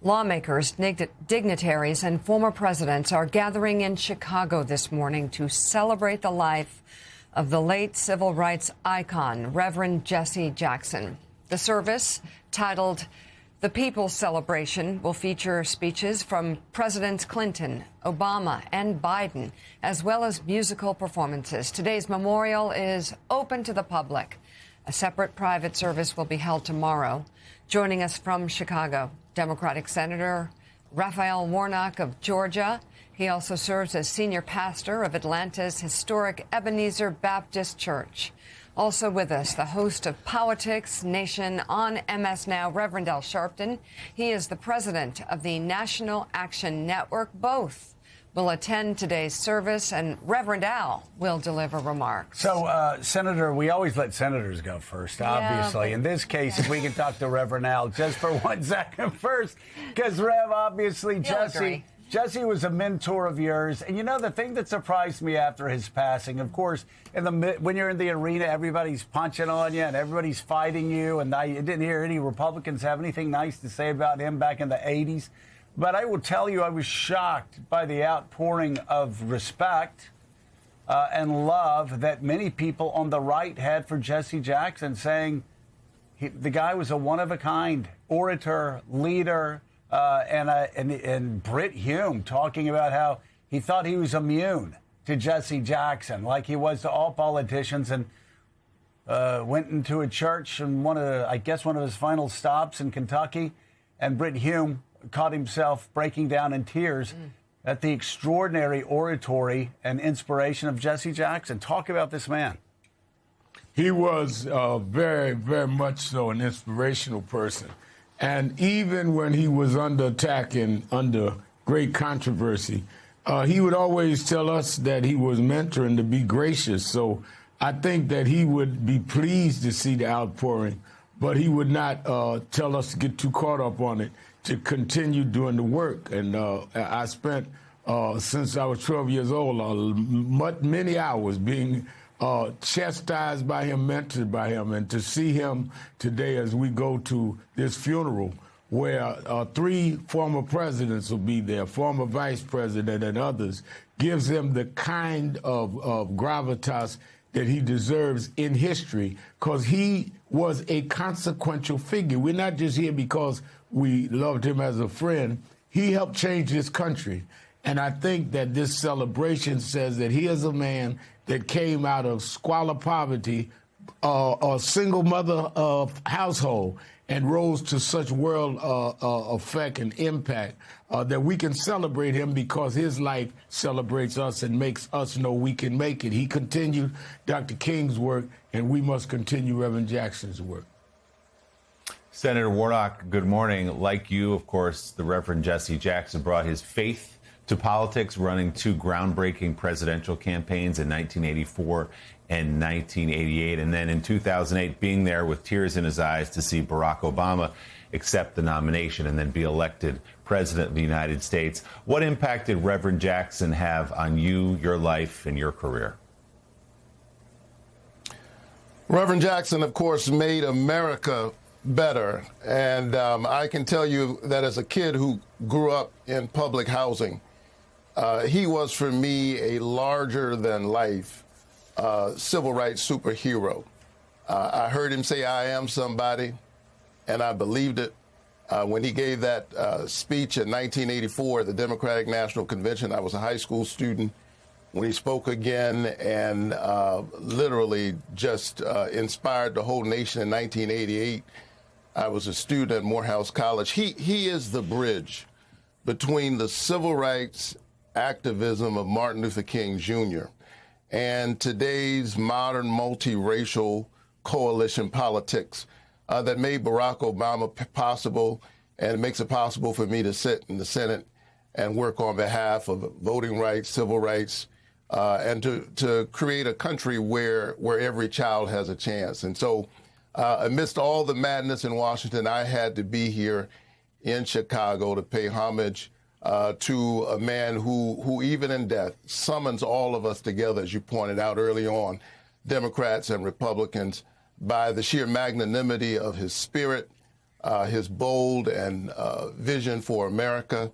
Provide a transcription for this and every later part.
Lawmakers, dignitaries, and former presidents are gathering in Chicago this morning to celebrate the life of the late civil rights icon, Reverend Jesse Jackson. The service, titled The People's Celebration, will feature speeches from Presidents Clinton, Obama, and Biden, as well as musical performances. Today's memorial is open to the public. A separate private service will be held tomorrow. Joining us from Chicago, Democratic Senator Raphael Warnock of Georgia. He also serves as senior pastor of Atlanta's historic Ebenezer Baptist Church. Also with us, the host of Politics Nation on MS Now, Reverend Al Sharpton. He is the president of the National Action Network. Both will attend today's service, and Reverend Al will deliver remarks. So, Senator, we always let senators go first, obviously. In this case, if we can talk to Reverend Al just for 1 second first, because Rev, obviously, Jesse was a mentor of yours. And you know, the thing that surprised me after his passing, of course, when you're in the arena, everybody's punching on you and everybody's fighting you. And I didn't hear any Republicans have anything nice to say about him back in the 80s. But I will tell you, I was shocked by the outpouring of respect and love that many people on the right had for Jesse Jackson, saying the guy was a one-of-a-kind orator, leader, and Brit Hume talking about how he thought he was immune to Jesse Jackson, like he was to all politicians, and went into a church and one of his final stops in Kentucky, and Brit Hume caught himself breaking down in tears at the extraordinary oratory and inspiration of Jesse Jackson. Talk about this man. He was very, very much so an inspirational person. And even when he was under attack and under great controversy, he would always tell us that he was mentoring to be gracious. So I think that he would be pleased to see the outpouring, but he would not tell us to get too caught up on it, to continue doing the work. And I spent, since I was 12 years old, many hours being chastised by him, mentored by him. And to see him today as we go to this funeral where 3 former presidents will be there, former vice president and others, gives him the kind of gravitas that he deserves in history, because he was a consequential figure. We're not just here because we loved him as a friend. He helped change this country. And I think that this celebration says that he is a man that came out of squalor poverty, a single mother household, and rose to such world effect and impact that we can celebrate him because his life celebrates us and makes us know we can make it. He continued Dr. King's work, and we must continue Reverend Jackson's work. Senator Warnock, good morning. Like you, of course, the Reverend Jesse Jackson brought his faith to politics, running 2 groundbreaking presidential campaigns in 1984 and 1988. And then in 2008, being there with tears in his eyes to see Barack Obama accept the nomination and then be elected president of the United States. What impact did Reverend Jackson have on you, your life, and your career? Reverend Jackson, of course, made America better. And I can tell you that as a kid who grew up in public housing, he was, for me, a larger-than-life civil rights superhero. I heard him say, "I am somebody," and I believed it. When he gave that speech in 1984 at the Democratic National Convention, I was a high school student. When he spoke again and literally just inspired the whole nation in 1988, I was a student at Morehouse College. He is the bridge between the civil rights activism of Martin Luther King Jr. and today's modern multiracial coalition politics that made Barack Obama possible, and it makes it possible for me to sit in the Senate and work on behalf of voting rights, civil rights, and to create a country where every child has a chance. And so amidst all the madness in Washington, I had to be here in Chicago to pay homage to a man who even in death summons all of us together, as you pointed out early on, Democrats and Republicans, by the sheer magnanimity of his spirit, his bold and vision for America.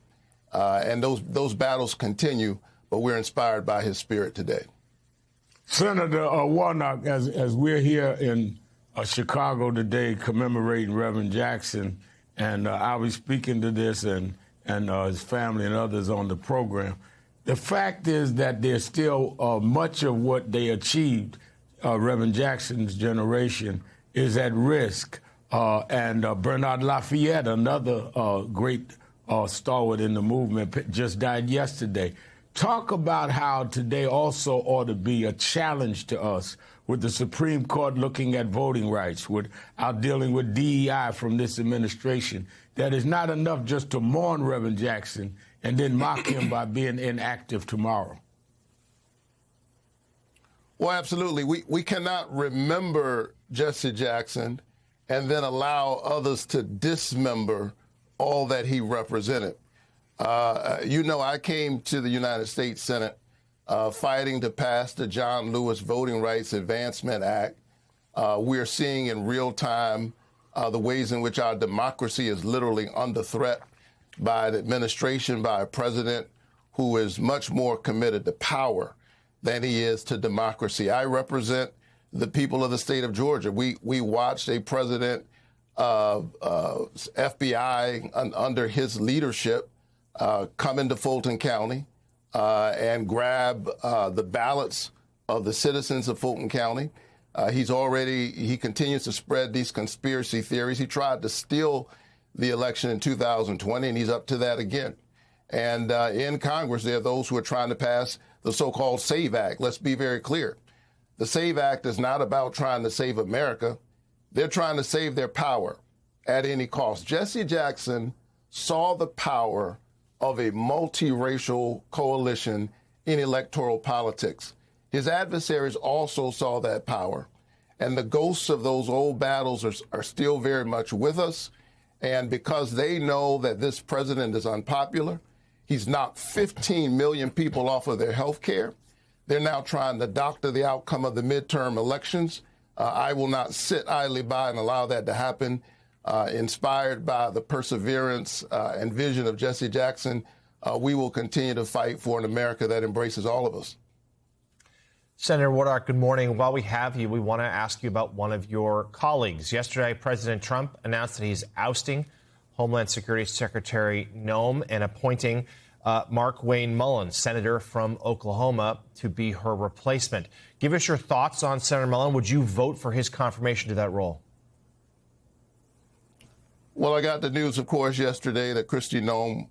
And those battles continue, but we're inspired by his spirit today. Senator Warnock, as we're here in Chicago today commemorating Reverend Jackson, and I'll be speaking to this and his family and others on the program. The fact is that there's still much of what they achieved, Reverend Jackson's generation, is at risk. And Bernard Lafayette, another great stalwart in the movement, just died yesterday. Talk about how today also ought to be a challenge to us with the Supreme Court looking at voting rights, with our dealing with DEI from this administration, that is not enough just to mourn Reverend Jackson and then mock him by being inactive tomorrow. Well, absolutely. We cannot remember Jesse Jackson and then allow others to dismember all that he represented. I came to the United States Senate fighting to pass the John Lewis Voting Rights Advancement Act. We're seeing in real time the ways in which our democracy is literally under threat by an administration, by a president who is much more committed to power than he is to democracy. I represent the people of the state of Georgia. We watched a president of FBI under his leadership come into Fulton County and grab the ballots of the citizens of Fulton County. He continues to spread these conspiracy theories. He tried to steal the election in 2020, and he's up to that again. And in Congress, there are those who are trying to pass the so-called SAVE Act. Let's be very clear. The SAVE Act is not about trying to save America. They're trying to save their power at any cost. Jesse Jackson saw the power of a multiracial coalition in electoral politics. His adversaries also saw that power, and the ghosts of those old battles are still very much with us. And because they know that this president is unpopular, he's knocked 15 million people off of their health care. They're now trying to doctor the outcome of the midterm elections. I will not sit idly by and allow that to happen. Inspired by the perseverance and vision of Jesse Jackson, we will continue to fight for an America that embraces all of us. Senator Warnock, good morning. While we have you, we want to ask you about one of your colleagues. Yesterday, President Trump announced that he's ousting Homeland Security Secretary Noem and appointing Mark Wayne Mullin, senator from Oklahoma, to be her replacement. Give us your thoughts on Senator Mullin. Would you vote for his confirmation to that role? Well, I got the news, of course, yesterday that Kristi Noem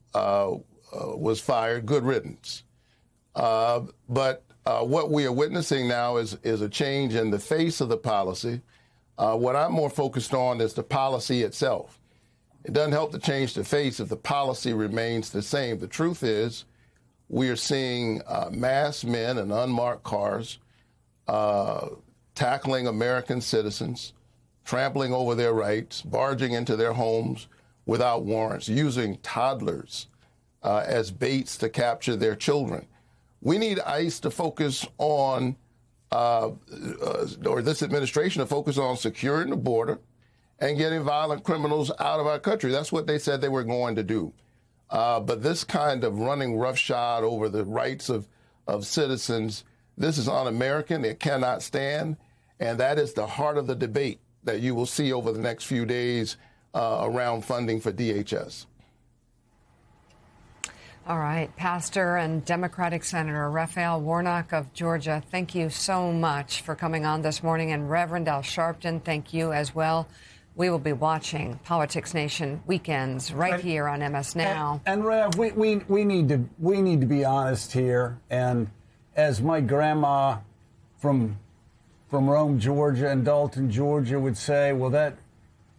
was fired. Good riddance. But what we are witnessing now is a change in the face of the policy. What I'm more focused on is the policy itself. It doesn't help to change the face if the policy remains the same. The truth is we are seeing masked men in unmarked cars tackling American citizens, trampling over their rights, barging into their homes without warrants, using toddlers as baits to capture their children. We need ICE to focus on, or this administration to focus on securing the border and getting violent criminals out of our country. That's what they said they were going to do. But this kind of running roughshod over the rights of citizens, this is un-American. It cannot stand. And that is the heart of the debate that you will see over the next few days around funding for DHS. All right. Pastor and Democratic Senator Raphael Warnock of Georgia, thank you so much for coming on this morning. And Reverend Al Sharpton, thank you as well. We will be watching Politics Nation weekends right here on MS Now. And Rev, we need to be honest here. And as my grandma from Rome, Georgia, and Dalton, Georgia would say, well, that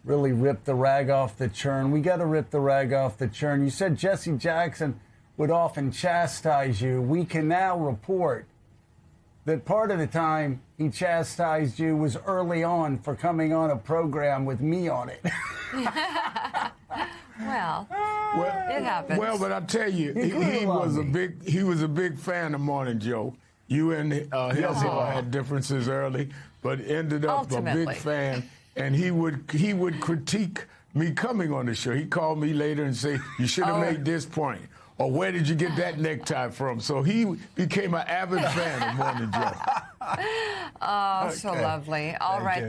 really ripped the rag off the churn. We got to rip the rag off the churn. You said Jesse Jackson would often chastise you. We can now report that part of the time he chastised you was early on for coming on a program with me on it. Well, it happens. Well, but I tell you, he was a big fan of Morning Joe. You and him had differences early, but ended up a big fan. And he would critique me coming on the show. He called me later and said, you should have made this point. Or where did you get that necktie from? So he became an avid fan of Morning Joe. Oh, so lovely. All right.